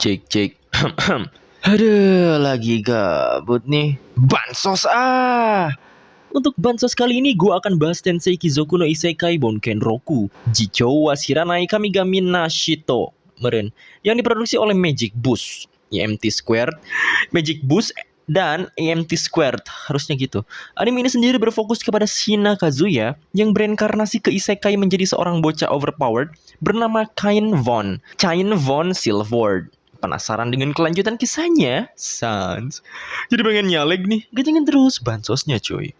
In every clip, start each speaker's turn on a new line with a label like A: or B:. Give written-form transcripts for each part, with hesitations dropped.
A: Cek cek. Aduh, lagi gabut nih. Bansos ah. Untuk bansos kali ini gue akan bahas Tensei Kizoku no Isekai Bonken Roku Jichou wa Shiranai Kamigami Nashito meren, yang diproduksi oleh Magic Boost, EMT Squared, Magic Boost dan EMT Squared, harusnya gitu. Anime ini sendiri berfokus kepada Shina Kazuya yang bereinkarnasi ke isekai menjadi seorang bocah overpowered bernama Kain Von Silvord. Penasaran dengan kelanjutan kisahnya? Sans. Jadi pengen nyalek nih, gajengin terus bansosnya cuy.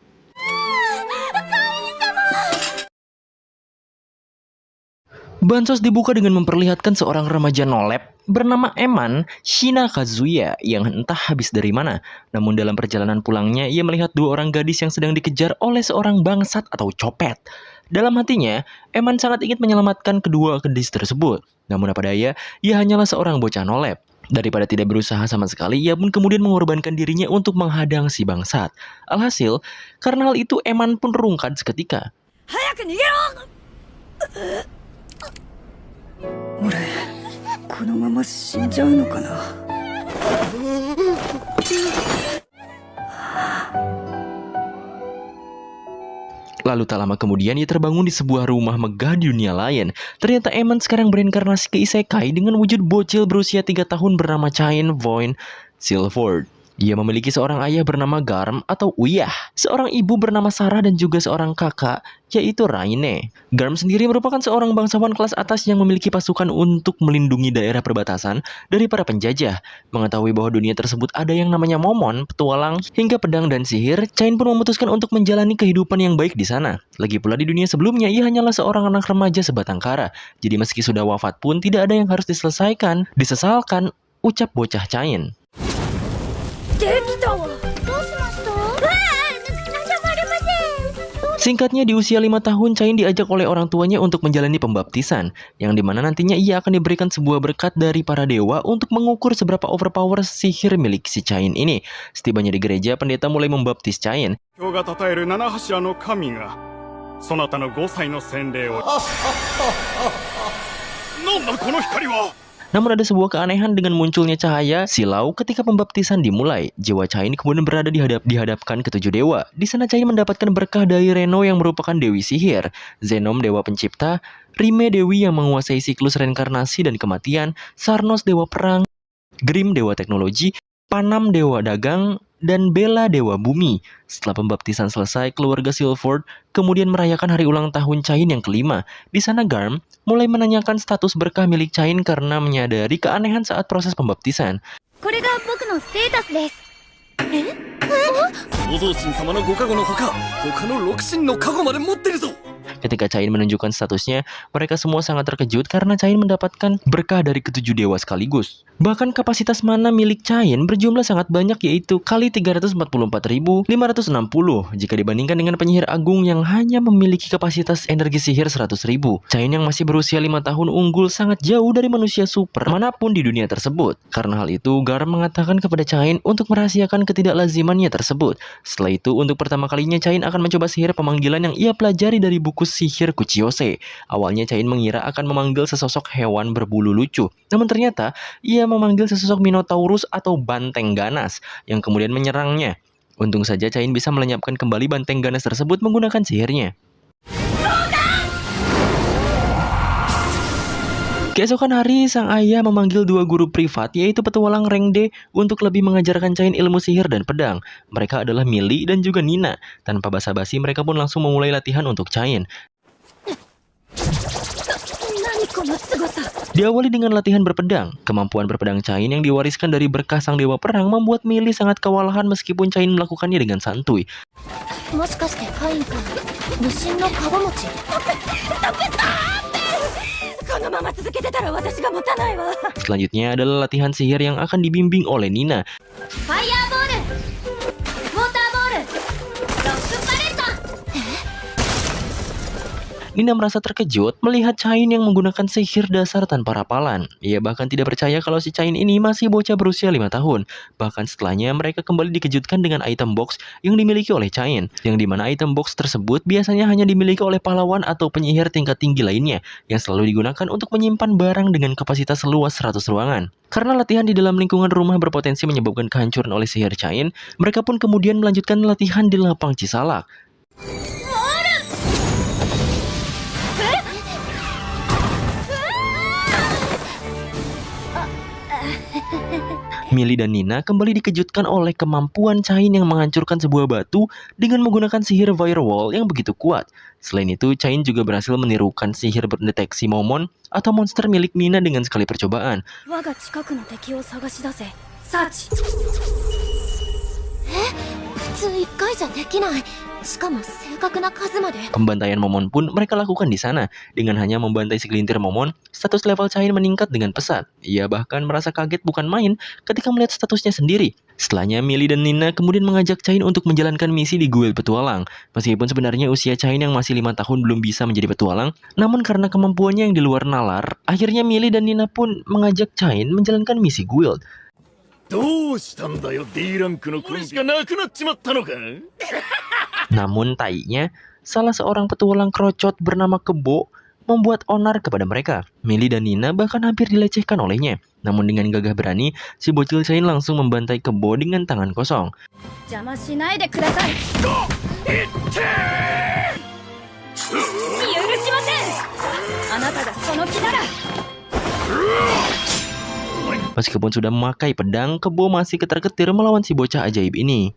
A: Bansos dibuka dengan memperlihatkan seorang remaja nolep bernama Eman Shina Kazuya yang entah habis dari mana. Namun dalam perjalanan pulangnya, ia melihat dua orang gadis yang sedang dikejar oleh seorang bangsat atau copet. Dalam hatinya, Eman sangat ingin menyelamatkan kedua gadis tersebut. Namun apa daya, ia hanyalah seorang bocah nolep. Daripada tidak berusaha sama sekali, ia pun kemudian mengorbankan dirinya untuk menghadang si bangsat. Alhasil, karena hal itu Eman pun rungkad seketika.
B: 俺このまま死んじゃうのかな。
A: Lalu tak lama kemudian ia terbangun di sebuah rumah megah di dunia lain. Ternyata Eman sekarang bereinkarnasi ke isekai dengan wujud bocil berusia 3 tahun bernama Chain Von Silvord. Ia memiliki seorang ayah bernama Garm atau Uyah, seorang ibu bernama Sarah dan juga seorang kakak yaitu Raine. Garm sendiri merupakan seorang bangsawan kelas atas yang memiliki pasukan untuk melindungi daerah perbatasan dari para penjajah. Mengetahui bahwa dunia tersebut ada yang namanya momon, petualang, hingga pedang dan sihir, Chain pun memutuskan untuk menjalani kehidupan yang baik di sana. Lagi pula di dunia sebelumnya ia hanyalah seorang anak remaja sebatang kara. Jadi meski sudah wafat pun tidak ada yang harus diselesaikan, disesalkan, ucap bocah Chain. Singkatnya, di usia 5 tahun, Chain diajak oleh orang tuanya untuk menjalani pembaptisan, yang dimana nantinya ia akan diberikan sebuah berkat dari para dewa untuk mengukur seberapa overpower sihir milik si Chain ini. Setibanya di gereja, pendeta mulai membaptis Chain.
C: 今日が称える七柱の神がそなたの5歳の洗礼をなんだこの光は
A: Namun ada sebuah keanehan dengan munculnya cahaya silau ketika pembaptisan dimulai. Jiwa Chain kemudian berada dihadapkan ke 7 dewa. Di sana Chain mendapatkan berkah dari Reno yang merupakan dewi sihir, Zenom dewa pencipta, Rime dewi yang menguasai siklus reinkarnasi dan kematian, Sarnos dewa perang, Grim dewa teknologi, Panam dewa dagang, dan Bella dewa bumi. Setelah pembaptisan selesai, keluarga Silvord kemudian merayakan hari ulang tahun Chain yang kelima. Di sana Garm mulai menanyakan status berkah milik Chain karena menyadari keanehan saat proses pembaptisan.
B: これが僕のステータスです。
C: 創造神様のご加護のほか他の6神の加護まで持ってるぞ
A: Ketika Chain menunjukkan statusnya, mereka semua sangat terkejut karena Chain mendapatkan berkah dari ke-7 dewa sekaligus. Bahkan kapasitas mana milik Chain berjumlah sangat banyak, yaitu kali 344.560 jika dibandingkan dengan penyihir agung yang hanya memiliki kapasitas energi sihir 100.000. Chain yang masih berusia 5 tahun unggul sangat jauh dari manusia super manapun di dunia tersebut. Karena hal itu, Garm mengatakan kepada Chain untuk merahasiakan ketidaklazimannya tersebut. Setelah itu, untuk pertama kalinya Chain akan mencoba sihir pemanggilan yang ia pelajari dari buku sihir Kuchiyose. Awalnya Chain mengira akan memanggil sesosok hewan berbulu lucu. Namun ternyata ia memanggil sesosok Minotaurus atau banteng ganas yang kemudian menyerangnya. Untung saja Chain bisa melenyapkan kembali banteng ganas tersebut menggunakan sihirnya. Keesokan hari, sang ayah memanggil 2 guru privat, yaitu petualang rank D, untuk lebih mengajarkan Chain ilmu sihir dan pedang. Mereka adalah Millie dan juga Nina. Tanpa basa-basi, mereka pun langsung memulai latihan untuk Chain. Diawali dengan latihan berpedang. Kemampuan berpedang Chain yang diwariskan dari berkah sang dewa perang membuat Millie sangat kewalahan meskipun Chain melakukannya dengan santuy. Selanjutnya adalah latihan sihir yang akan dibimbing oleh Nina. Nina merasa terkejut melihat Chain yang menggunakan sihir dasar tanpa rapalan. Ia bahkan tidak percaya kalau si Chain ini masih bocah berusia 5 tahun. Bahkan setelahnya mereka kembali dikejutkan dengan item box yang dimiliki oleh Chain, yang dimana item box tersebut biasanya hanya dimiliki oleh pahlawan atau penyihir tingkat tinggi lainnya, yang selalu digunakan untuk menyimpan barang dengan kapasitas luas 100 ruangan. Karena latihan di dalam lingkungan rumah berpotensi menyebabkan kehancuran oleh sihir Chain, mereka pun kemudian melanjutkan latihan di lapang Cisalak. Millie dan Nina kembali dikejutkan oleh kemampuan Chain yang menghancurkan sebuah batu dengan menggunakan sihir firewall yang begitu kuat. Selain itu, Chain juga berhasil menirukan sihir berdeteksi momon atau monster milik Nina dengan sekali percobaan.
B: 我が近くの敵を探し出せサーチ
D: 普通1回じゃできない。しかも正確な数まで。
A: Pembantaian momon pun mereka lakukan di sana. Dengan hanya membantai segelintir momon, status level Chain meningkat dengan pesat. Ia bahkan merasa kaget bukan main ketika melihat statusnya sendiri. Setelahnya, Millie dan Nina kemudian mengajak Chain untuk menjalankan misi di guild petualang. Meskipun sebenarnya usia Chain yang masih 5 tahun belum bisa menjadi petualang, namun karena kemampuannya yang di luar nalar, akhirnya Millie dan Nina pun mengajak Chain menjalankan misi guild.
C: どうしたんだよ D ランクのコンビしかなくなっちまったのか
A: Namun tainya, salah seorang petualang krocot bernama Kebo membuat onar kepada mereka. Millie dan Nina bahkan hampir dilecehkan olehnya. Namun dengan gagah berani, si bocil Chain langsung membantai Kebo dengan tangan kosong.
B: 邪魔しないでください許しませんあなたがその気なら
A: Meskipun sudah memakai pedang, Kebo masih ketar-ketir melawan si bocah ajaib ini.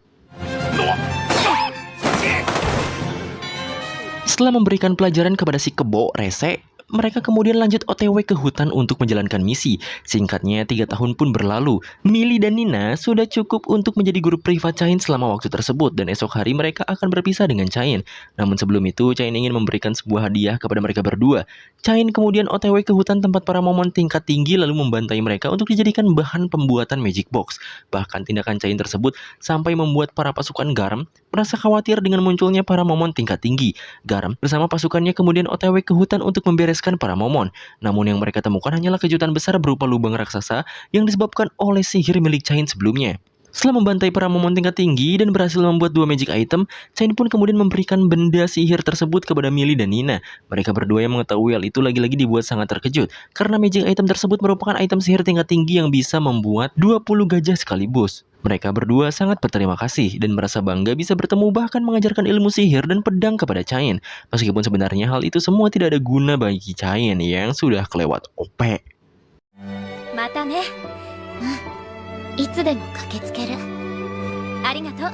A: Setelah memberikan pelajaran kepada si Kebo rese, mereka kemudian lanjut OTW ke hutan untuk menjalankan misi. Singkatnya, 3 tahun pun berlalu. Millie dan Nina sudah cukup untuk menjadi guru privat Chain selama waktu tersebut, dan esok hari mereka akan berpisah dengan Chain. Namun sebelum itu, Chain ingin memberikan sebuah hadiah kepada mereka berdua. Chain kemudian OTW ke hutan tempat para momon tingkat tinggi lalu membantai mereka untuk dijadikan bahan pembuatan magic box. Bahkan tindakan Chain tersebut sampai membuat para pasukan Garm merasa khawatir dengan munculnya para momon tingkat tinggi. Garm bersama pasukannya kemudian OTW ke hutan untuk membereskan para momon. Namun yang mereka temukan hanyalah kejutan besar berupa lubang raksasa yang disebabkan oleh sihir milik Chain sebelumnya. Setelah membantai para momon tingkat tinggi dan berhasil membuat 2 magic item, Chain pun kemudian memberikan benda sihir tersebut kepada Millie dan Nina. Mereka berdua yang mengetahui hal itu lagi-lagi dibuat sangat terkejut, karena magic item tersebut merupakan item sihir tingkat tinggi yang bisa membuat 20 gajah sekaligus. Mereka berdua sangat berterima kasih dan merasa bangga bisa bertemu bahkan mengajarkan ilmu sihir dan pedang kepada Chain. Meskipun sebenarnya hal itu semua tidak ada guna bagi Chain yang sudah kelewat OP.
D: またね。いつでも駆けつける。ありがとう。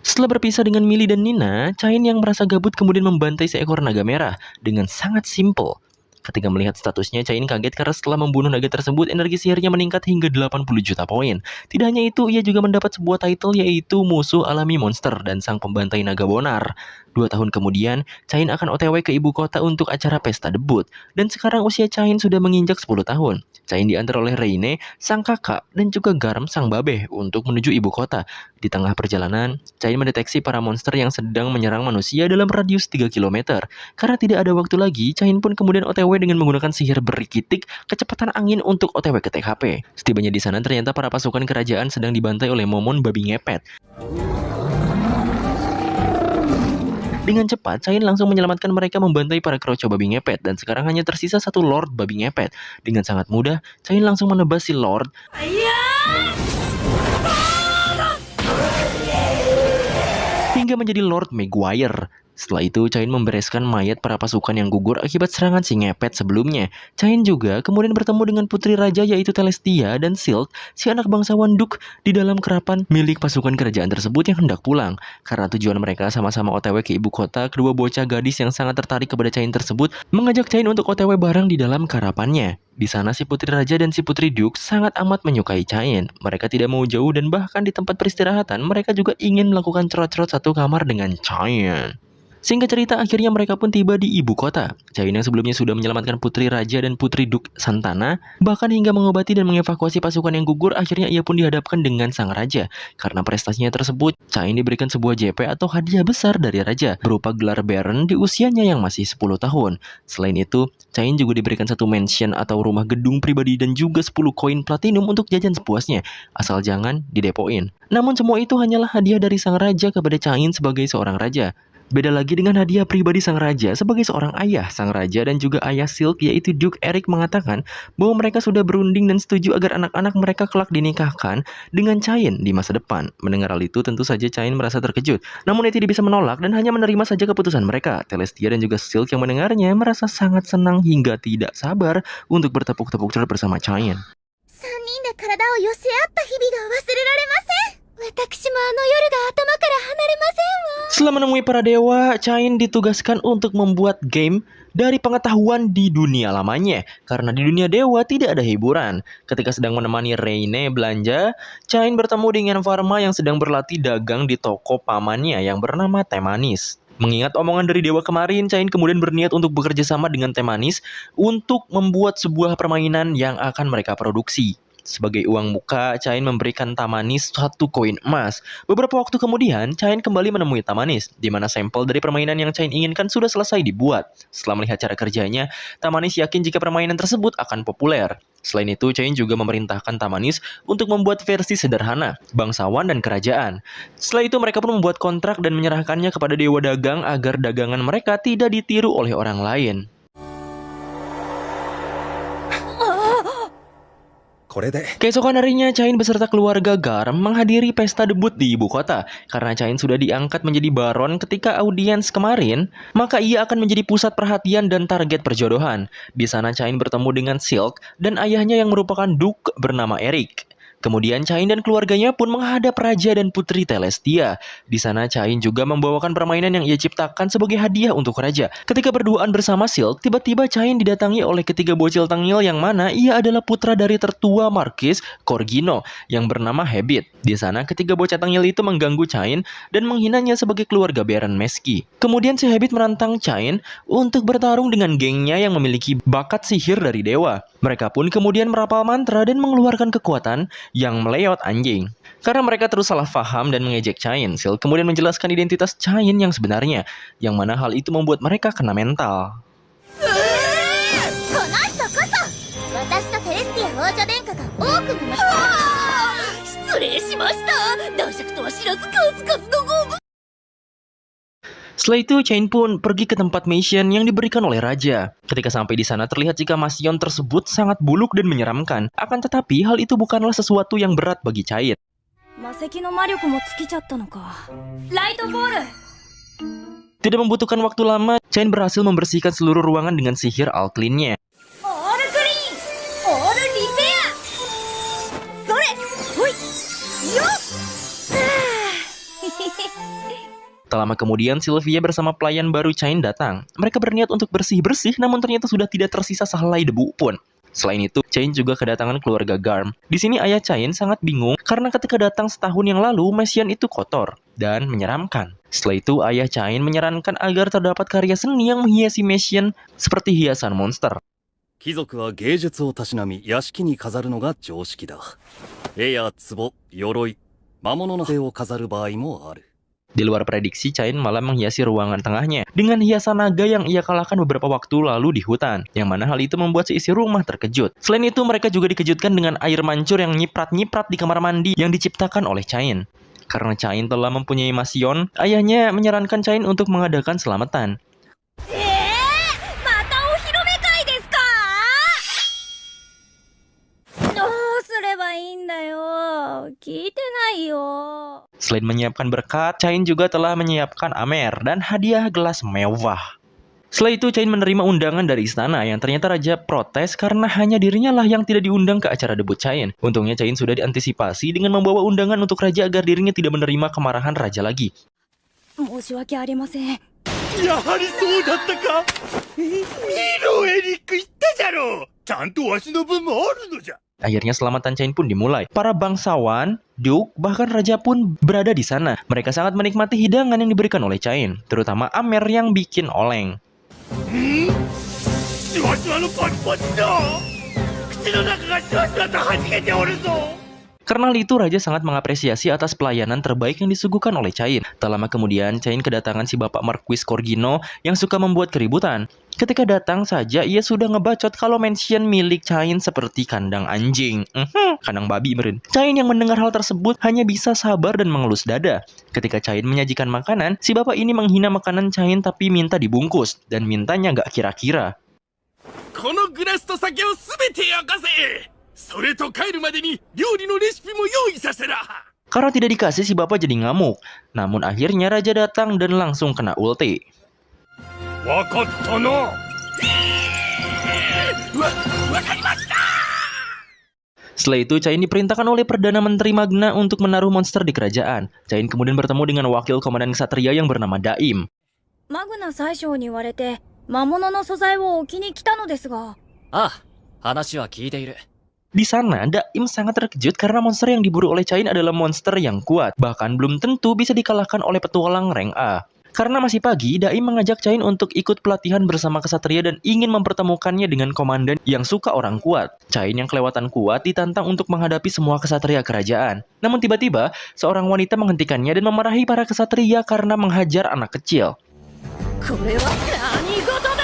A: Setelah berpisah dengan Millie dan Nina, Chain yang merasa gabut kemudian membantai seekor naga merah dengan sangat simpel. Ketika melihat statusnya, Chain kaget karena setelah membunuh naga tersebut, energi sihirnya meningkat hingga 80 juta poin. Tidak hanya itu, ia juga mendapat sebuah title yaitu Musuh Alami Monster dan Sang Pembantai Naga Bonar. 2 tahun kemudian, Chain akan OTW ke ibu kota untuk acara pesta debut. Dan sekarang usia Chain sudah menginjak 10 tahun. Chain diantar oleh Reine, sang kakak, dan juga Garm, sang babeh untuk menuju ibu kota. Di tengah perjalanan, Chain mendeteksi para monster yang sedang menyerang manusia dalam radius 3 km. Karena tidak ada waktu lagi, Chain pun kemudian OTW dengan menggunakan sihir berikitik kecepatan angin untuk OTW ke TKP. Setibanya di sana, ternyata para pasukan kerajaan sedang dibantai oleh momon babi ngepet. Dengan cepat, Chain langsung menyelamatkan mereka membantai para kroco babi ngepet, dan sekarang hanya tersisa 1 Lord babi ngepet. Dengan sangat mudah, Chain langsung menebas si Lord hingga menjadi Lord Maguire. Setelah itu, Chain membereskan mayat para pasukan yang gugur akibat serangan si ngepet sebelumnya. Chain juga kemudian bertemu dengan putri raja yaitu Celestia dan Silk, si anak bangsawan Duke di dalam kerapan milik pasukan kerajaan tersebut yang hendak pulang. Karena tujuan mereka sama-sama OTW ke ibu kota, kedua bocah gadis yang sangat tertarik kepada Chain tersebut mengajak Chain untuk OTW bareng di dalam karapannya. Di sana si putri raja dan si putri Duke sangat amat menyukai Chain. Mereka tidak mau jauh dan bahkan di tempat peristirahatan mereka juga ingin melakukan cerot-cerot satu kamar dengan Chain. Singkat cerita, akhirnya mereka pun tiba di ibu kota. Chain yang sebelumnya sudah menyelamatkan Putri Raja dan Putri Duk Santana, bahkan hingga mengobati dan mengevakuasi pasukan yang gugur, akhirnya ia pun dihadapkan dengan sang raja. Karena prestasinya tersebut, Chain diberikan sebuah JP atau hadiah besar dari raja, berupa gelar Baron di usianya yang masih 10 tahun. Selain itu, Chain juga diberikan satu mansion atau rumah gedung pribadi dan juga 10 koin platinum untuk jajan sepuasnya, asal jangan didepoin. Namun semua itu hanyalah hadiah dari sang raja kepada Chain sebagai seorang raja. Beda lagi dengan hadiah pribadi sang raja sebagai seorang ayah. Sang raja dan juga ayah Silk yaitu Duke Eric mengatakan bahwa mereka sudah berunding dan setuju agar anak-anak mereka kelak dinikahkan dengan Chain di masa depan. Mendengar hal itu tentu saja Chain merasa terkejut. Namun ia tidak bisa menolak dan hanya menerima saja keputusan mereka. Celestia dan juga Silk yang mendengarnya merasa sangat senang hingga tidak sabar untuk bertepuk-tepuk tangan bersama Chain.
D: 3人で体を寄せ合った日々が忘れられません。私もあの夜が頭から離れませんわ。
A: Setelah menemui para dewa, Chain ditugaskan untuk membuat game dari pengetahuan di dunia lamanya. Karena di dunia dewa tidak ada hiburan. Ketika sedang menemani Reine belanja, Chain bertemu dengan Varma yang sedang berlatih dagang di toko pamannya yang bernama Temanis. Mengingat omongan dari dewa kemarin, Chain kemudian berniat untuk bekerja sama dengan Temanis untuk membuat sebuah permainan yang akan mereka produksi. Sebagai uang muka, Chain memberikan Tamanis 1 koin emas. Beberapa waktu kemudian, Chain kembali menemui Tamanis, di mana sampel dari permainan yang Chain inginkan sudah selesai dibuat. Setelah melihat cara kerjanya, Tamanis yakin jika permainan tersebut akan populer. Selain itu, Chain juga memerintahkan Tamanis untuk membuat versi sederhana, bangsawan dan kerajaan. Setelah itu, mereka pun membuat kontrak dan menyerahkannya kepada dewa dagang agar dagangan mereka tidak ditiru oleh orang lain. Keesokan harinya, Chain beserta keluarga Garm menghadiri pesta debut di ibu kota. Karena Chain sudah diangkat menjadi baron ketika audiens kemarin, maka ia akan menjadi pusat perhatian dan target perjodohan. Di sana Chain bertemu dengan Silk dan ayahnya yang merupakan Duke bernama Eric. Kemudian Chain dan keluarganya pun menghadap Raja dan Putri Celestia. Di sana Chain juga membawakan permainan yang ia ciptakan sebagai hadiah untuk Raja. Ketika berduaan bersama Silk, tiba-tiba Chain didatangi oleh ketiga bocil tengil yang mana ia adalah putra dari tertua Marquis Corgino yang bernama Habit. Di sana ketiga bocah tengil itu mengganggu Chain dan menghinanya sebagai keluarga Baron Meski. Kemudian si Habit menantang Chain untuk bertarung dengan gengnya yang memiliki bakat sihir dari dewa. Mereka pun kemudian merapal mantra dan mengeluarkan kekuatan yang meleot anjing. Karena mereka terus salah faham dan mengejek Chain, Silk kemudian menjelaskan identitas Chain yang sebenarnya, yang mana hal itu membuat mereka kena mental.
D: この人こそ私とテレスティア王女殿下が多くの失礼しました男爵とは知らず数々のご無
A: Setelah itu, Chain pun pergi ke tempat mission yang diberikan oleh Raja. Ketika sampai di sana, terlihat jika Masion tersebut sangat buluk dan menyeramkan. Akan tetapi, hal itu bukanlah sesuatu yang berat bagi Chain.
B: 魔石の魔力も尽きちゃったのか。ライトボール。
A: Tidak membutuhkan waktu lama, Chain berhasil membersihkan seluruh ruangan dengan sihir Alclean-nya.
B: オールクリーン。オールリペア。それ。ほい。よっ。
A: Tak lama kemudian, Sylvia bersama pelayan baru Chain datang. Mereka berniat untuk bersih-bersih, namun ternyata sudah tidak tersisa sehelai debu pun. Selain itu, Chain juga kedatangan keluarga Garm. Di sini ayah Chain sangat bingung karena ketika datang setahun yang lalu, Messian itu kotor dan menyeramkan. Setelah itu, ayah Chain menyarankan agar terdapat karya seni yang menghiasi Messian seperti hiasan monster.
E: 貴族は芸術をたしなみ屋敷に飾るのが常識だ。絵や壺、鎧、魔物の手を飾る場合もある。
A: Di luar prediksi, Chain malah menghiasi ruangan tengahnya dengan hiasan naga yang ia kalahkan beberapa waktu lalu di hutan, yang mana hal itu membuat seisi rumah terkejut. Selain itu, mereka juga dikejutkan dengan air mancur yang nyiprat-nyiprat di kamar mandi yang diciptakan oleh Chain. Karena Chain telah mempunyai Masion, ayahnya menyarankan Chain untuk mengadakan selamatan.
B: またお披露目会ですか？どうすればいいんだよ。聞いてないよ。
A: Selain menyiapkan berkat, Chain juga telah menyiapkan amer dan hadiah gelas mewah. Setelah itu, Chain menerima undangan dari istana yang ternyata Raja protes karena hanya dirinya lah yang tidak diundang ke acara debut Chain. Untungnya Chain sudah diantisipasi dengan membawa undangan untuk Raja agar dirinya tidak menerima kemarahan Raja lagi.
B: 申し訳ありません。
C: やはりそうだったか。見ろエリック、言ったじゃろう。ちゃんとわしの分もあるのじゃ。
A: Akhirnya selamatan Cain pun dimulai. Para bangsawan, duke, bahkan raja pun berada di sana. Mereka sangat menikmati hidangan yang diberikan oleh Cain, terutama Amer yang bikin oleng.
C: シワシワのパチパチだ口の中がシワシワと弾けておるぞ
A: Karena hal itu, Raja sangat mengapresiasi atas pelayanan terbaik yang disuguhkan oleh Cain. Tak lama kemudian, Cain kedatangan si bapak Marquis Corgino yang suka membuat keributan. Ketika datang saja, ia sudah ngebacot kalau mansion milik Cain seperti kandang anjing. Kandang babi meren. Cain yang mendengar hal tersebut hanya bisa sabar dan mengelus dada. Ketika Cain menyajikan makanan, si bapak ini menghina makanan Cain tapi minta dibungkus. Dan mintanya gak kira-kira.
C: このグラスと酒をすべて焼かせそれと帰るまでに料理のレシピも用意させら
A: Karena tidak dikasih, si bapak jadi ngamuk. Namun akhirnya Raja datang dan langsung kena ulti.
C: わかったなわかりました
A: Setelah itu, Cain diperintahkan oleh Perdana Menteri Magna untuk menaruh monster di kerajaan. Cain kemudian bertemu dengan wakil komandan ksatria yang bernama Daim.
B: マグナ宰相に言われて魔物の素材を置きに来たのですが。
F: ああ、話は聞いている。
A: Di sana, Daim sangat terkejut karena monster yang diburu oleh Cain adalah monster yang kuat. Bahkan belum tentu bisa dikalahkan oleh petualang rank A. Karena masih pagi, Daim mengajak Cain untuk ikut pelatihan bersama ksatria dan ingin mempertemukannya dengan komandan yang suka orang kuat. Cain yang kelewatan kuat ditantang untuk menghadapi semua ksatria kerajaan. Namun tiba-tiba, seorang wanita menghentikannya dan memarahi para ksatria karena menghajar anak kecil.
B: これは何事だ。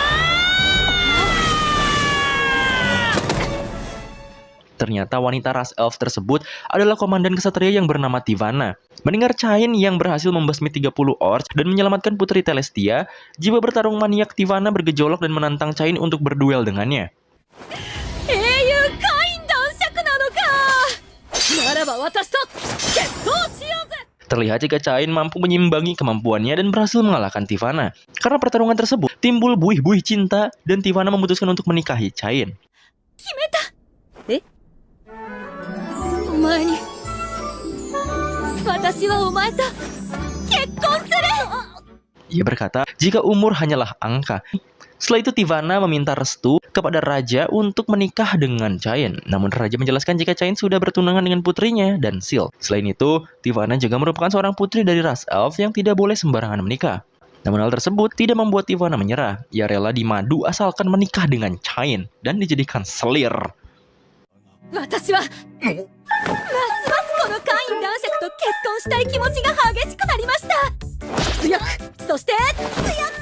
A: Ternyata wanita ras elf tersebut adalah komandan ksatria yang bernama Tivana. Mendengar Cain yang berhasil membasmi 30 orcs dan menyelamatkan Putri Telestia, jiwa bertarung maniak Tivana bergejolak dan menantang Cain untuk berduel dengannya.
B: 英雄カイン男爵なのか。ならば私と決闘しようぜ。
A: Terlihat jika Cain mampu menyimbangi kemampuannya dan berhasil mengalahkan Tivana. Karena pertarungan tersebut, timbul buih-buih cinta dan Tivana memutuskan untuk menikahi Cain.
B: 決めた。え？お前に。私はお前と結婚する。
A: Ia berkata, jika umur hanyalah angka. Setelah itu Tivana meminta restu kepada Raja untuk menikah dengan Cain. Namun Raja menjelaskan jika Cain sudah bertunangan dengan putrinya dan Sil. Selain itu, Tivana juga merupakan seorang putri dari ras elf yang tidak boleh sembarangan menikah. Namun hal tersebut tidak membuat Tivana menyerah. Ia rela dimadu asalkan menikah dengan Cain dan dijadikan selir.
B: 私はますますこのカイン男爵と結婚したい気持ちが激しくなりました。強く、そして強く。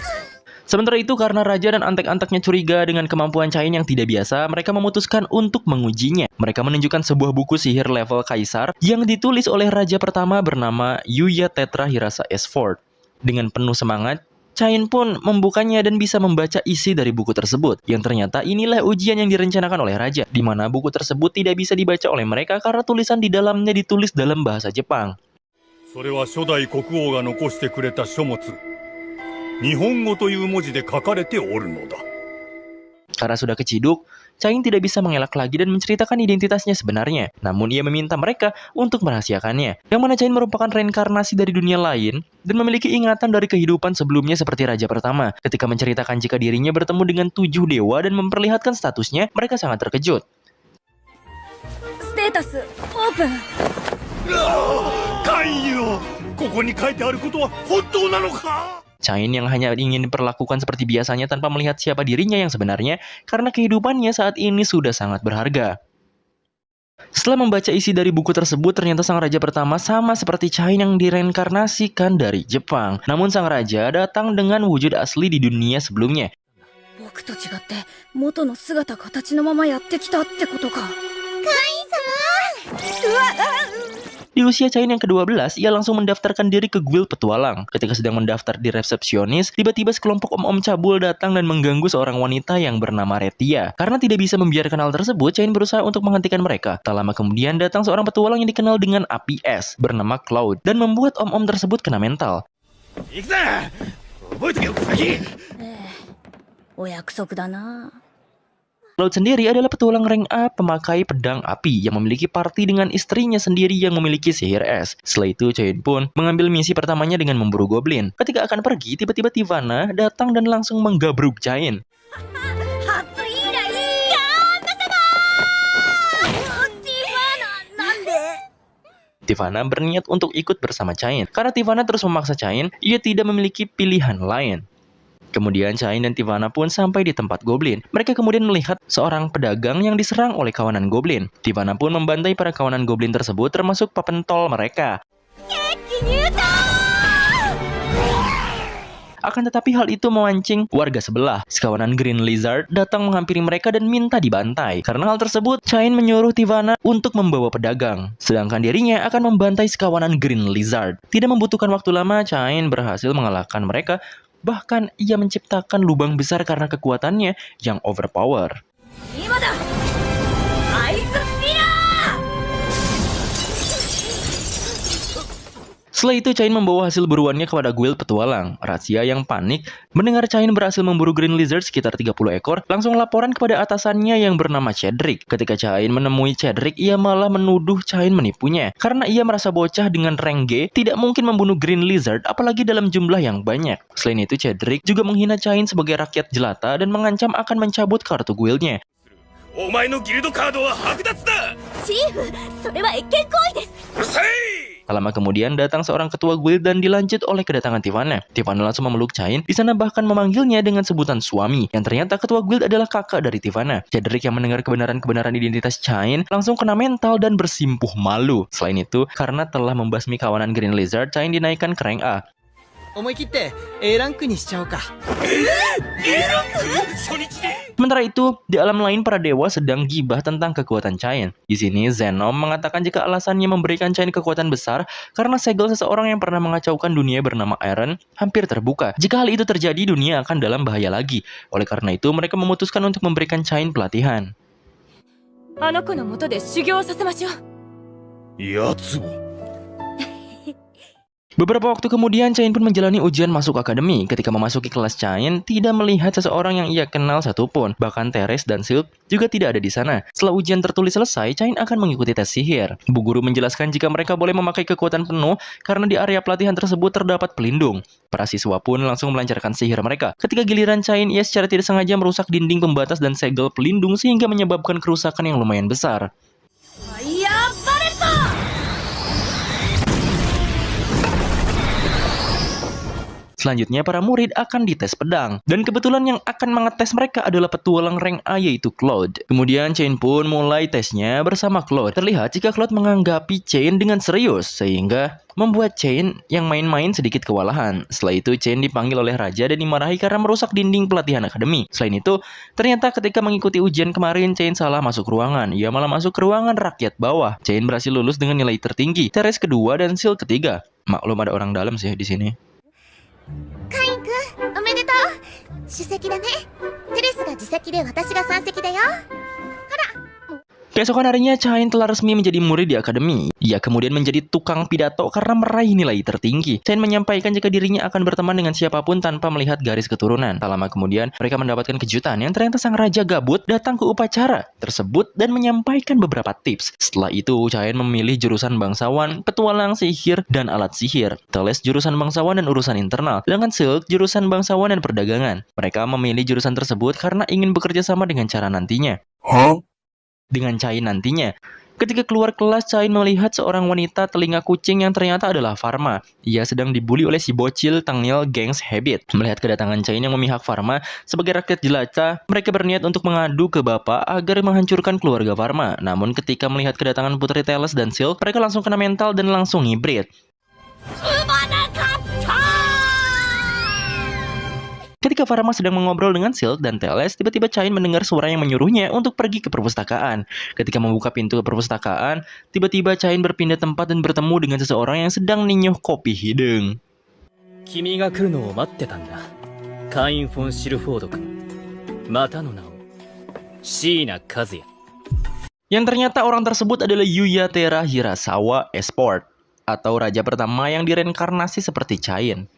A: Sementara itu, karena Raja dan antek-anteknya curiga dengan kemampuan Cain yang tidak biasa, mereka memutuskan untuk mengujinya. Mereka menunjukkan sebuah buku sihir level kaisar yang ditulis oleh Raja pertama bernama Yuya Tetra Hirasa Esford. Dengan penuh semangat, Cain pun membukanya dan bisa membaca isi dari buku tersebut. Yang ternyata inilah ujian yang direncanakan oleh Raja, di mana buku tersebut tidak bisa dibaca oleh mereka karena tulisan di dalamnya ditulis dalam bahasa Jepang.
C: それは初代国王が残してくれた書物日本語という文字で書かれておるのだ
A: Karena sudah keciduk, Cain tidak bisa mengelak lagi dan menceritakan identitasnya sebenarnya. Namun ia meminta mereka untuk merahasiakannya. Yang mana Cain merupakan reinkarnasi dari dunia lain dan memiliki ingatan dari kehidupan sebelumnya seperti Raja pertama. Ketika menceritakan jika dirinya bertemu dengan 7 dewa dan memperlihatkan statusnya, mereka sangat terkejut.
B: ステータスオープン。
C: カインよここに書いてあることは本当なのか
A: Cain yang hanya ingin diperlakukan seperti biasanya tanpa melihat siapa dirinya yang sebenarnya karena kehidupannya saat ini sudah sangat berharga. Setelah membaca isi dari buku tersebut, ternyata sang raja pertama sama seperti Cain yang direinkarnasikan dari Jepang. Namun sang raja datang dengan wujud asli di dunia sebelumnya.
B: 僕と違って元の姿形のままやってきたってことか。カイン様。うわ。
A: Di usia Cain yang ke-12, ia langsung mendaftarkan diri ke guild petualang. Ketika sedang mendaftar di resepsionis, tiba-tiba sekelompok om-om cabul datang dan mengganggu seorang wanita yang bernama Retia. Karena tidak bisa membiarkan hal tersebut, Cain berusaha untuk menghentikan mereka. Tak lama kemudian datang seorang petualang yang dikenal dengan api es, bernama Cloud, dan membuat om-om tersebut kena mental.
C: 行くぜ覚えとけよウサギ
B: お約束だな。
A: Cloud sendiri adalah petualang rank A pemakai pedang api yang memiliki party dengan istrinya sendiri yang memiliki sihir es. Setelah itu, Cain pun mengambil misi pertamanya dengan memburu goblin. Ketika akan pergi, tiba-tiba Tivana datang dan langsung menggabruk Cain.
B: 初以来やーんださまー。
A: Tivanna berniat untuk ikut bersama Chain. Karena Tivanna terus memaksa Chain, ia tidak memiliki pilihan lain. Kemudian Chain dan Tivanna pun sampai di tempat goblin. Mereka kemudian melihat seorang pedagang yang diserang oleh kawanan goblin. Tivanna pun membantai para kawanan goblin tersebut termasuk papentol mereka. Akan tetapi hal itu memancing warga sebelah. Sekawanan Green Lizard datang menghampiri mereka dan minta dibantai. Karena hal tersebut, Chain menyuruh Tivanna untuk membawa pedagang. Sedangkan dirinya akan membantai sekawanan Green Lizard. Tidak membutuhkan waktu lama, Chain berhasil mengalahkan mereka. Bahkan ia menciptakan lubang besar karena kekuatannya yang overpower. Setelah itu, Chain membawa hasil buruannya kepada guild petualang. Razia yang panik mendengar Chain berhasil memburu Green Lizard sekitar 30 ekor, langsung laporan kepada atasannya yang bernama Cedric. Ketika Chain menemui Cedric, ia malah menuduh Chain menipunya. Karena ia merasa bocah dengan rank G tidak mungkin membunuh Green Lizard, apalagi dalam jumlah yang banyak. Selain itu, Cedric juga menghina Chain sebagai rakyat jelata dan mengancam akan mencabut kartu guildnya.
C: お前のギルドカードは剥奪だ。
B: チーフ、それは越権行為です。
C: うるさい。
A: Tak lama kemudian datang seorang ketua guild dan dilanjut oleh kedatangan Tivanna. Tivanna langsung memeluk Chain, di sana bahkan memanggilnya dengan sebutan suami. Yang ternyata ketua guild adalah kakak dari Tivanna. Cedric yang mendengar kebenaran identitas Chain langsung kena mental dan bersimpuh malu. Selain itu, karena telah membasmi kawanan Green Lizard, Chain dinaikkan ke rank A.
F: 思い切って A ランクにしちゃおうか。
C: 初日で。
A: Sementara itu, di alam lain para dewa sedang gibah tentang kekuatan Chain. Di sini, Zenom mengatakan jika alasannya memberikan Chain kekuatan besar karena segel seseorang yang pernah mengacaukan dunia bernama Eren hampir terbuka. Jika hal itu terjadi, dunia akan dalam bahaya lagi. Oleh karena itu, mereka memutuskan untuk memberikan Chain pelatihan.
B: あの子の元で修行をさせましょう。
C: やつを。
A: Beberapa waktu kemudian, Chain pun menjalani ujian masuk akademi. Ketika memasuki kelas Chain, tidak melihat seseorang yang ia kenal satupun. Bahkan Teres dan Silk juga tidak ada di sana. Setelah ujian tertulis selesai, Chain akan mengikuti tes sihir. Bu guru menjelaskan jika mereka boleh memakai kekuatan penuh karena di area pelatihan tersebut terdapat pelindung. Para siswa pun langsung melancarkan sihir mereka. Ketika giliran Chain, ia secara tidak sengaja merusak dinding pembatas dan segel pelindung sehingga menyebabkan kerusakan yang lumayan besar. Selanjutnya, para murid akan dites pedang. Dan kebetulan yang akan mengetes mereka adalah petualang rank A, yaitu Claude. Kemudian, Chain pun mulai tesnya bersama Claude. Terlihat jika Claude menganggapi Chain dengan serius, sehingga membuat Chain yang main-main sedikit kewalahan. Setelah itu, Chain dipanggil oleh Raja dan dimarahi karena merusak dinding pelatihan akademi. Selain itu, ternyata ketika mengikuti ujian kemarin, Chain salah masuk ruangan. Ia malah masuk ke ruangan rakyat bawah. Chain berhasil lulus dengan nilai tertinggi, Teres kedua dan Silk ketiga. Maklum ada orang dalam sih di sini.
D: カインくん、おめでとう。首席だね。テレスが次席で私が3席だよ。
A: Keesokan harinya, Chain telah resmi menjadi murid di akademi. Ia kemudian menjadi tukang pidato karena meraih nilai tertinggi. Chain menyampaikan jika dirinya akan berteman dengan siapapun tanpa melihat garis keturunan. Tak lama kemudian, mereka mendapatkan kejutan yang ternyata sang raja gabut datang ke upacara tersebut dan menyampaikan beberapa tips. Setelah itu, Chain memilih jurusan bangsawan, petualang, sihir, dan alat sihir. Teles jurusan bangsawan dan urusan internal, sedangkan Silk jurusan bangsawan dan perdagangan. Mereka memilih jurusan tersebut karena ingin bekerja sama dengan cara nantinya. Dengan Chain nantinya. Ketika keluar kelas, Chain melihat seorang wanita telinga kucing yang ternyata adalah Pharma. Ia sedang dibully oleh si bocil Tangil Gangs Habit. Melihat kedatangan Chain yang memihak Pharma sebagai rakyat jelata, mereka berniat untuk mengadu ke bapak agar menghancurkan keluarga Pharma. Namun ketika melihat kedatangan Putri Teles dan Silk, mereka langsung kena mental dan langsung ngibrit. Ketika Pharma sedang mengobrol dengan Silk dan Teles, tiba-tiba Chain mendengar suara yang menyuruhnya untuk pergi ke perpustakaan. Ketika membuka pintu perpustakaan, tiba-tiba Chain berpindah tempat dan bertemu dengan seseorang yang sedang ninyuh kopi hidung.
F: 君が来るのを待ってたんだ。カイン・フォン・シルフォード君。またの名を。椎名和也。
A: Yang ternyata orang tersebut adalah Yuyatera Hirasawa Esport, atau raja pertama yang direinkarnasi seperti Chain.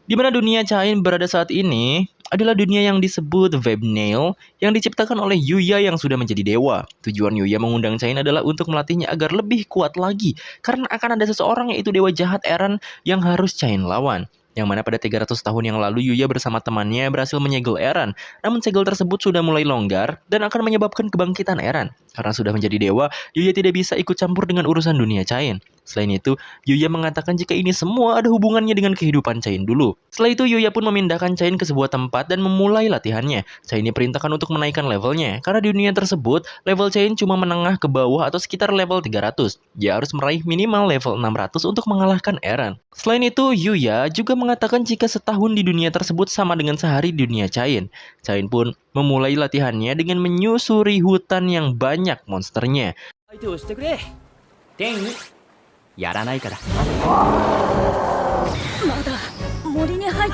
A: Di mana dunia Chain berada saat ini adalah dunia yang disebut Webnail yang diciptakan oleh Yuya yang sudah menjadi dewa. Tujuan Yuya mengundang Chain adalah untuk melatihnya agar lebih kuat lagi karena akan ada seseorang yaitu dewa jahat Eren yang harus Chain lawan. Yang mana pada 300 tahun yang lalu Yuya bersama temannya berhasil menyegel Eren. Namun segel tersebut sudah mulai longgar dan akan menyebabkan kebangkitan Eren. Karena sudah menjadi dewa, Yuya tidak bisa ikut campur dengan urusan dunia Chain. Selain itu, Yuya mengatakan jika ini semua ada hubungannya dengan kehidupan Chain dulu. Setelah itu, Yuya pun memindahkan Chain ke sebuah tempat dan memulai latihannya. Chain diperintahkan untuk menaikkan levelnya, karena di dunia tersebut, level Chain cuma menengah ke bawah atau sekitar level 300. Dia harus meraih minimal level 600 untuk mengalahkan Eren. Selain itu, Yuya juga mengatakan jika setahun di dunia tersebut sama dengan sehari di dunia Chain. Chain pun memulai latihannya dengan menyusuri hutan yang banyak monsternya.
F: 相手をしてくれ天にやらないから
B: まだ森に入っ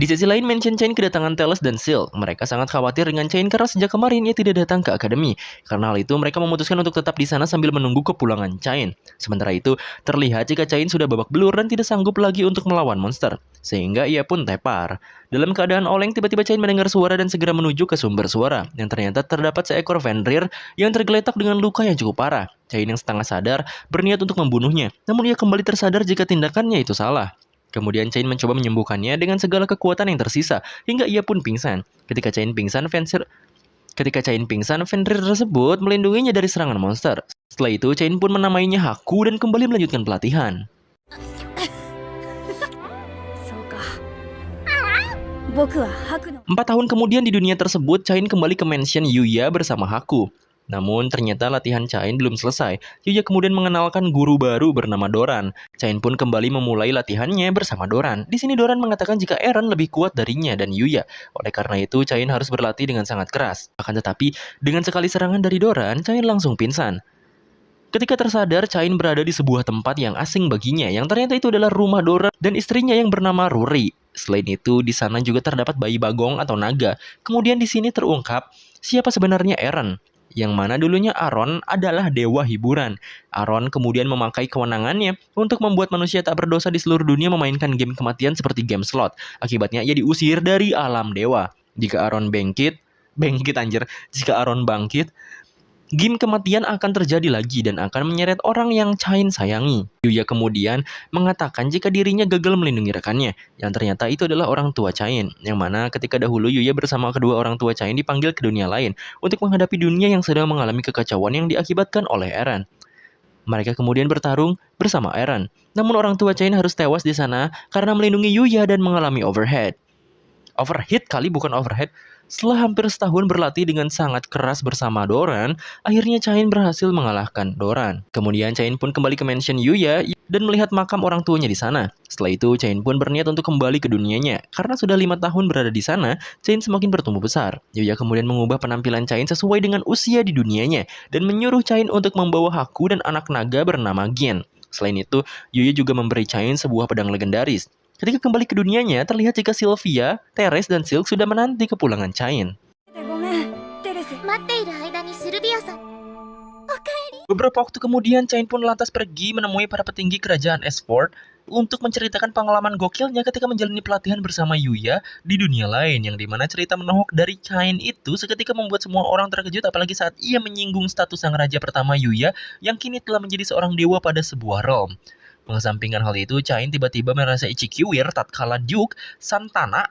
A: Di sisi lain, mention Chain kedatangan Teles dan Seal. Mereka sangat khawatir dengan Chain karena sejak kemarin ia tidak datang ke akademi. Karena hal itu, mereka memutuskan untuk tetap di sana sambil menunggu kepulangan Chain. Sementara itu, terlihat jika Chain sudah babak belur dan tidak sanggup lagi untuk melawan monster. Sehingga ia pun tepar. Dalam keadaan oleng, tiba-tiba Chain mendengar suara dan segera menuju ke sumber suara. Yang ternyata terdapat seekor Fenrir yang tergeletak dengan luka yang cukup parah. Chain yang setengah sadar berniat untuk membunuhnya. Namun ia kembali tersadar jika tindakannya itu salah. Kemudian Chain mencoba menyembuhkannya dengan segala kekuatan yang tersisa, hingga ia pun pingsan. Ketika Chain pingsan, Fenrir tersebut melindunginya dari serangan monster. Setelah itu, Chain pun menamainya Haku dan kembali melanjutkan pelatihan.
B: そうか僕は白の
A: 4 tahun kemudian di dunia tersebut, Chain kembali ke mansion Yuya bersama Haku. Namun ternyata latihan Chain belum selesai. Yuya kemudian mengenalkan guru baru bernama Doran. Chain pun kembali memulai latihannya bersama Doran. Di sini Doran mengatakan jika Eren lebih kuat darinya dan Yuya. Oleh karena itu, Chain harus berlatih dengan sangat keras. Akan tetapi, dengan sekali serangan dari Doran, Chain langsung pingsan. Ketika tersadar, Chain berada di sebuah tempat yang asing baginya, yang ternyata itu adalah rumah Doran dan istrinya yang bernama Ruri. Selain itu, di sana juga terdapat bayi bagong atau naga. Kemudian di sini terungkap siapa sebenarnya Eren, yang mana dulunya Aron adalah dewa hiburan. Aron kemudian memakai kewenangannya untuk membuat manusia tak berdosa di seluruh dunia memainkan game kematian seperti game slot. Akibatnya ia diusir dari alam dewa. Jika Aron jika Aron bangkit, game kematian akan terjadi lagi dan akan menyeret orang yang Chain sayangi. Yuya kemudian mengatakan jika dirinya gagal melindungi rekannya, yang ternyata itu adalah orang tua Chain, yang mana ketika dahulu Yuya bersama kedua orang tua Chain dipanggil ke dunia lain untuk menghadapi dunia yang sedang mengalami kekacauan yang diakibatkan oleh Eren. Mereka kemudian bertarung bersama Eren, namun orang tua Chain harus tewas di sana karena melindungi Yuya dan mengalami overheat. Setelah hampir setahun berlatih dengan sangat keras bersama Doran, akhirnya Chain berhasil mengalahkan Doran. Kemudian Chain pun kembali ke mansion Yuya dan melihat makam orang tuanya di sana. Setelah itu, Chain pun berniat untuk kembali ke dunianya. Karena sudah 5 tahun berada di sana, Chain semakin bertumbuh besar. Yuya kemudian mengubah penampilan Chain sesuai dengan usia di dunianya dan menyuruh Chain untuk membawa Haku dan anak naga bernama Gien. Selain itu, Yuya juga memberi Chain sebuah pedang legendaris. Ketika kembali ke dunianya, terlihat jika Sylvia, Teres, dan Silk sudah menanti kepulangan Chain.
B: ごめんテレス
D: 待っている間にシルビアさん
A: Beberapa waktu kemudian, Chain pun lantas pergi menemui para petinggi kerajaan Esford untuk menceritakan pengalaman gokilnya ketika menjalani pelatihan bersama Yuya di dunia lain, yang dimana cerita menohok dari Chain itu seketika membuat semua orang terkejut, apalagi saat ia menyinggung status sang raja pertama Yuya yang kini telah menjadi seorang dewa pada sebuah realm. Mengesampingkan hal itu, Chain tiba-tiba merasa Ichikiwir tatkala Duke Santana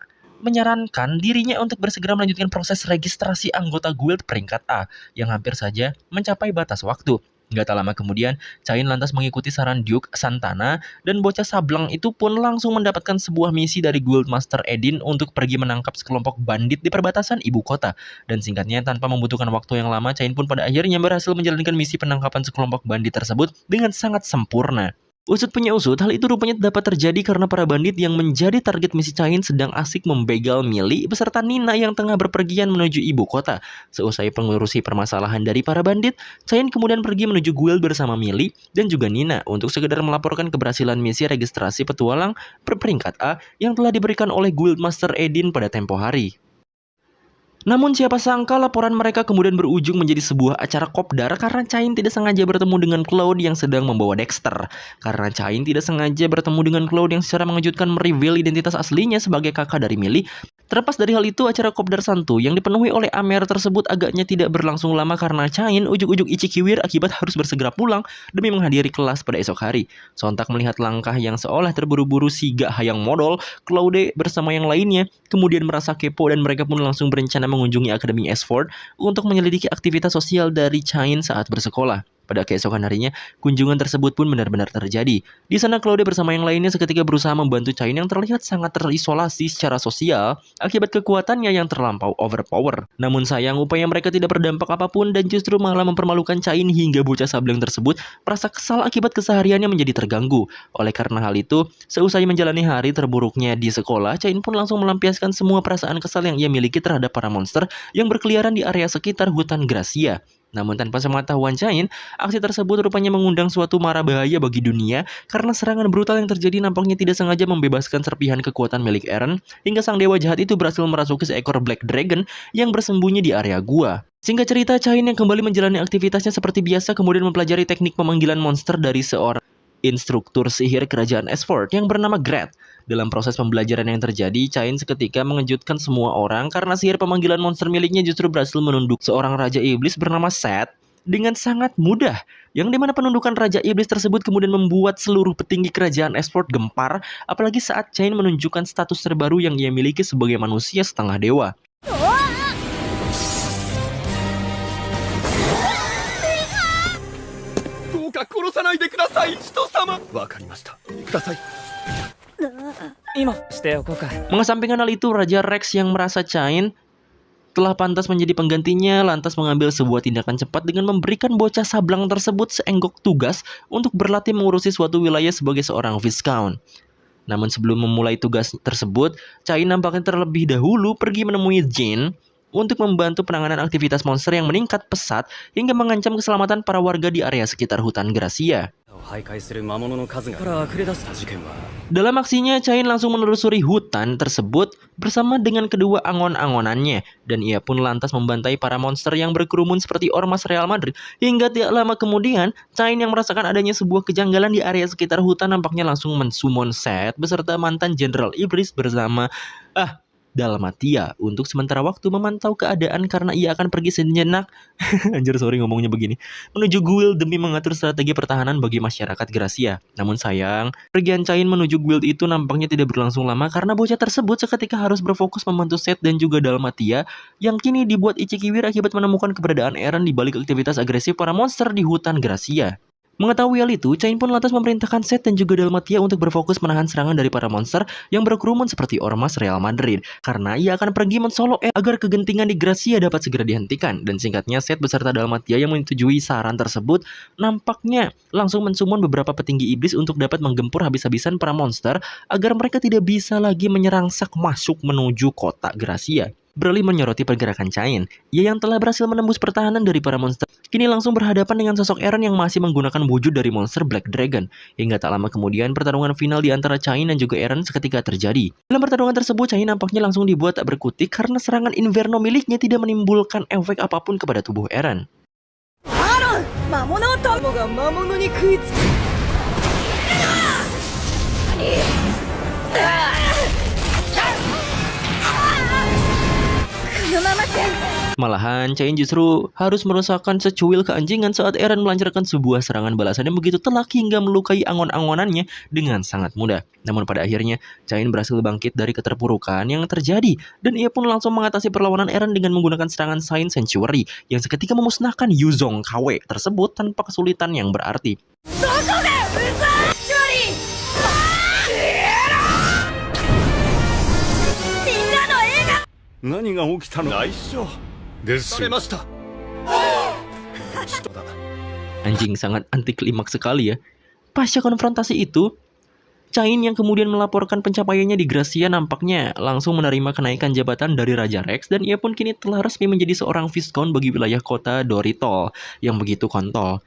A: menyarankan dirinya untuk bersegera melanjutkan proses registrasi anggota guild peringkat A yang hampir saja mencapai batas waktu. Nggak tak lama kemudian, Chain lantas mengikuti saran Duke Santana dan bocah sableng itu pun langsung mendapatkan sebuah misi dari Guildmaster Edin untuk pergi menangkap sekelompok bandit di perbatasan ibu kota. Dan singkatnya, tanpa membutuhkan waktu yang lama, Chain pun pada akhirnya berhasil menjalankan misi penangkapan sekelompok bandit tersebut dengan sangat sempurna. Usut punya usut, hal itu rupanya dapat terjadi karena para bandit yang menjadi target misi Chain sedang asik membegal Millie beserta Nina yang tengah berpergian menuju ibu kota. Seusai mengurusi permasalahan dari para bandit, Chain kemudian pergi menuju guild bersama Millie dan juga Nina untuk sekedar melaporkan keberhasilan misi registrasi petualang berperingkat A yang telah diberikan oleh Guildmaster Edin pada tempo hari. Namun siapa sangka laporan mereka kemudian berujung menjadi sebuah acara kopdar karena Chain tidak sengaja bertemu dengan Cloud yang sedang membawa Dexter. Karena Chain tidak sengaja bertemu dengan Cloud yang secara mengejutkan mereveal identitas aslinya sebagai kakak dari Millie. Terlepas dari hal itu, acara kopdar santu yang dipenuhi oleh Amer tersebut agaknya tidak berlangsung lama karena Chain ujuk-ujuk Ichikiwir akibat harus bersegera pulang demi menghadiri kelas pada esok hari. Sontak melihat langkah yang seolah terburu-buru si gak hayang modal, Claude bersama yang lainnya kemudian merasa kepo dan mereka pun langsung berencana mengunjungi Akademi Esford untuk menyelidiki aktivitas sosial dari Chain saat bersekolah. Pada keesokan harinya, kunjungan tersebut pun benar-benar terjadi. Di sana Claude bersama yang lainnya seketika berusaha membantu Cain yang terlihat sangat terisolasi secara sosial akibat kekuatannya yang terlampau overpower. Namun sayang, upaya mereka tidak berdampak apapun dan justru malah mempermalukan Cain hingga bocah sableng tersebut merasa kesal akibat kesehariannya menjadi terganggu. Oleh karena hal itu, seusai menjalani hari terburuknya di sekolah, Cain pun langsung melampiaskan semua perasaan kesal yang ia miliki terhadap para monster yang berkeliaran di area sekitar hutan Gracia. Namun tanpa sepengetahuan Cain, aksi tersebut rupanya mengundang suatu mara bahaya bagi dunia karena serangan brutal yang terjadi nampaknya tidak sengaja membebaskan serpihan kekuatan milik Eren hingga sang dewa jahat itu berhasil merasuki seekor Black Dragon yang bersembunyi di area gua. Singkat cerita, Cain yang kembali menjalani aktivitasnya seperti biasa kemudian mempelajari teknik pemanggilan monster dari seorang instruktur sihir kerajaan Esford yang bernama Gret. Dalam proses pembelajaran yang terjadi, Cain seketika mengejutkan semua orang karena sihir pemanggilan monster miliknya justru berhasil menunduk seorang raja iblis bernama Seth dengan sangat mudah. Yang dimana penundukan raja iblis tersebut kemudian membuat seluruh petinggi kerajaan Esford gempar, apalagi saat Cain menunjukkan status terbaru yang ia miliki sebagai manusia setengah dewa.
C: どうか殺さないでください、人様。
E: わかりました。ください。
F: 今しておこうか。
A: Mengesampingkan hal itu, Raja Rex yang merasa Cain telah pantas menjadi penggantinya lantas mengambil sebuah tindakan cepat dengan memberikan bocah sablang tersebut seenggok tugas untuk berlatih mengurusi suatu wilayah sebagai seorang Viscount. Namun sebelum memulai tugas tersebut, Cain nampaknya terlebih dahulu pergi menemui Jin untuk membantu penanganan aktivitas monster yang meningkat pesat hingga mengancam keselamatan para warga di area sekitar hutan Gracia.
E: 徘徊する魔物の数がから溢れ出した事件は
A: Dalam aksinya, Cain langsung menelusuri hutan tersebut bersama dengan kedua angon-angonannya, dan ia pun lantas membantai para monster yang berkerumun seperti ormas Real Madrid. Hingga tidak lama kemudian, Cain yang merasakan adanya sebuah kejanggalan di area sekitar hutan nampaknya langsung mensummon Seth beserta mantan Jenderal Iblis bersama Dalmatia untuk sementara waktu memantau keadaan karena ia akan pergi sejenak anjir sorry ngomongnya begini menuju guild demi mengatur strategi pertahanan bagi masyarakat Gracia. Namun sayang, pergian Cain menuju guild itu nampaknya tidak berlangsung lama karena bocah tersebut seketika harus berfokus membantu Seth dan juga Dalmatia yang kini dibuat icikiwir akibat menemukan keberadaan Eren di balik aktivitas agresif para monster di hutan Gracia. Mengetahui hal itu, Cain pun lantas memerintahkan Seth dan juga Dalmatia untuk berfokus menahan serangan dari para monster yang berkerumun seperti ormas Real Madrid, karena ia akan pergi mensolo agar kegentingan di Gracia dapat segera dihentikan. Dan singkatnya, Seth beserta Dalmatia yang menyetujui saran tersebut nampaknya langsung mensummon beberapa petinggi iblis untuk dapat menggempur habis-habisan para monster agar mereka tidak bisa lagi menyerangsak masuk menuju kota Gracia. Beralih menyoroti pergerakan Cain, ia yang telah berhasil menembus pertahanan dari para monster kini langsung berhadapan dengan sosok Eren yang masih menggunakan wujud dari monster Black Dragon. Hingga tak lama kemudian pertarungan final di antara Cain dan juga Eren seketika terjadi. Dalam pertarungan tersebut, Cain nampaknya langsung dibuat tak berkutik karena serangan Inverno miliknya tidak menimbulkan efek apapun kepada tubuh Eren.
B: 魔物をともが魔物に食いつくこのままで
A: Malahan, Cain justru harus merusakkan secuil keanjingan saat Eren melancarkan sebuah serangan balasan yang begitu telak hingga melukai angon-angonannya dengan sangat mudah. Namun pada akhirnya, Cain berhasil bangkit dari keterpurukan yang terjadi dan ia pun langsung mengatasi perlawanan Eren dengan menggunakan serangan Saint Sanctuary yang seketika memusnahkan Yuzong KW tersebut tanpa kesulitan yang berarti.
C: 何が起きたの？内緒ですされました。
A: Anjing, sangat anti klimaks sekali ya. Pasca konfrontasi itu, Cain yang kemudian melaporkan pencapaiannya di Gracia nampaknya langsung menerima kenaikan jabatan dari Raja Rex dan ia pun kini telah resmi menjadi seorang Viscount bagi wilayah kota Doritol yang begitu kontol.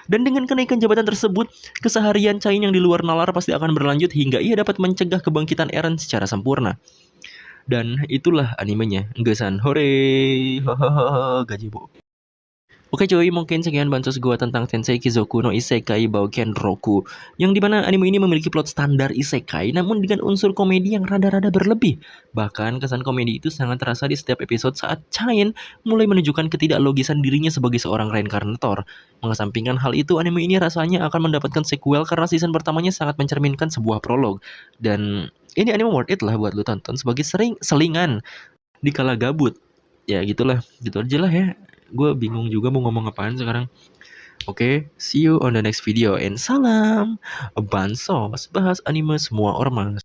A: Dan dengan kenaikan jabatan tersebut, keseharian Cain yang di luar nalar pasti akan berlanjut hingga ia dapat mencegah kebangkitan Eren secara sempurna. Dan itulah animenya. Gesan, hore, hahaha, gajebo. Oke cuy, mungkin sekian bansos gua tentang Tensei Kizoku no Isekai Bouken Roku, yang dimana anime ini memiliki plot standar isekai namun dengan unsur komedi yang rada-rada berlebih. Bahkan kesan komedi itu sangat terasa di setiap episode saat Cain mulai menunjukkan ketidaklogisan dirinya sebagai seorang reinkarnator. Mengesampingkan hal itu, anime ini rasanya akan mendapatkan sequel karena season pertamanya sangat mencerminkan sebuah prolog. Dan ini anime worth it lah buat lu tonton sebagai selingan di kala gabut. Ya gitulah, gitu aja lah ya. Gue bingung juga mau ngomong apaan sekarang. Oke, see you on the next video and salam Bansos, bahas anime semua ormas.